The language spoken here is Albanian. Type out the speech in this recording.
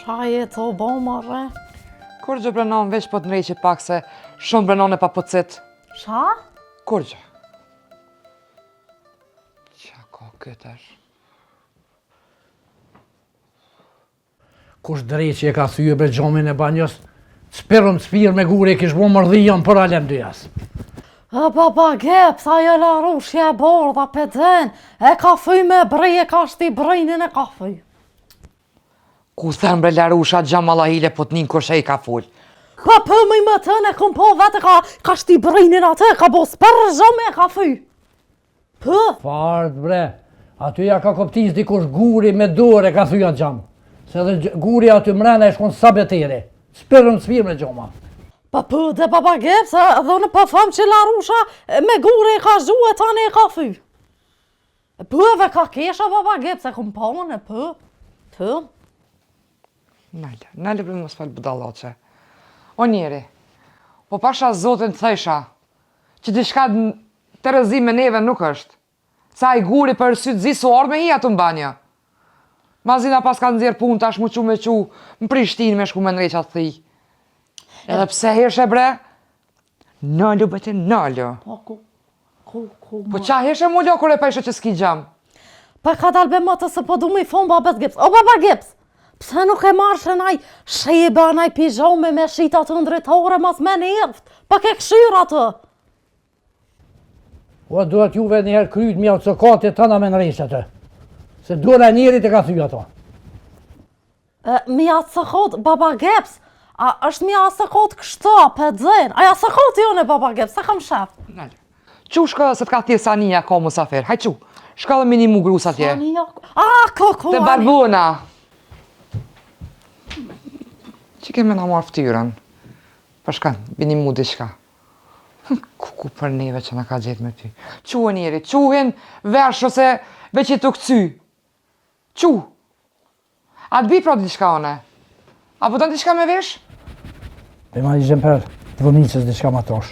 Shaje të bomare. Kur gjë brenon veç po të nreqe pak se shumë brenon e pa pëcit. Sha? Kur gjë? Qa ka këtër? Kush dreqi e ka thyje bre gjomin e banjës, spirëm spirë me gure kish bo mërdhijon për alem dyjas. Baba Geps, ajo la rushje e bordha peden, e ka fyj me brej e ka shti brejnin e ka fyj. Ku thënë bre larusha gjamalla hile po t'nin kërshej ka full. Ka pëmëj më tëne, këm po vete ka shti brejnin atë, ka bo spërë zhome e ka fyj. Pë? Fart bre, aty ja ka koptis dikush guri me dore ka thyja gjamë. Se dhe guri aty mrena e shkon sa beteri. Spirëm spirë me gjoma. Pa pë dhe baba Geps, dhe në pa fam që la rusha me gure e ka zhue tani e ka fyj. Pëve ka kesha baba Geps, e këm pone, pë. Nale bre mos falë budaloqe. O njeri, po pasha zotin të thesha, që diçka të rëzi me neve nuk është. Sa i guri për sytë zi su orë me hi atë në banja. Mazina pas ka nëzirë pun tash mu qu me qu, në Prishtinë me shku me nreqa të thi. Edhe pse heshe bre? Nallu bete nallu. Po qa heshe mu lo kër e peshe që s'ki gjam? Pa ka dalbe më të se po du me i fon babet Geps. O baba Geps, pse nuk e marrë naj shebe, naj pijame me shita të ndretore mas me njerft? Pa ke këshyr atë. O duhet juve njëherë kryt mja të cokati të në me nreqe të. Se dora njerit e ka thyja ato. Mja të sëkot, baba Geps, a është mja të sëkot kështa, pëdzen? Aja sëkot jone, baba Geps, se kam shef. Qu shka se t'ka tje Sania ka musafir, haj qu, shka dhe mini mu grus atje. Sania, koko. Te barbuna. Që keme na marrë ftyrën? Për shkan, bini mu diçka. Kuku për neve që na ka gjetë me ty. Quhe njeri, quhen versh ose veç i të këcy. Qu? A të bi pra diçka one? A po të në diçka me vesh? Dhe ma i zhem për të vëmicës diçka ma tosh.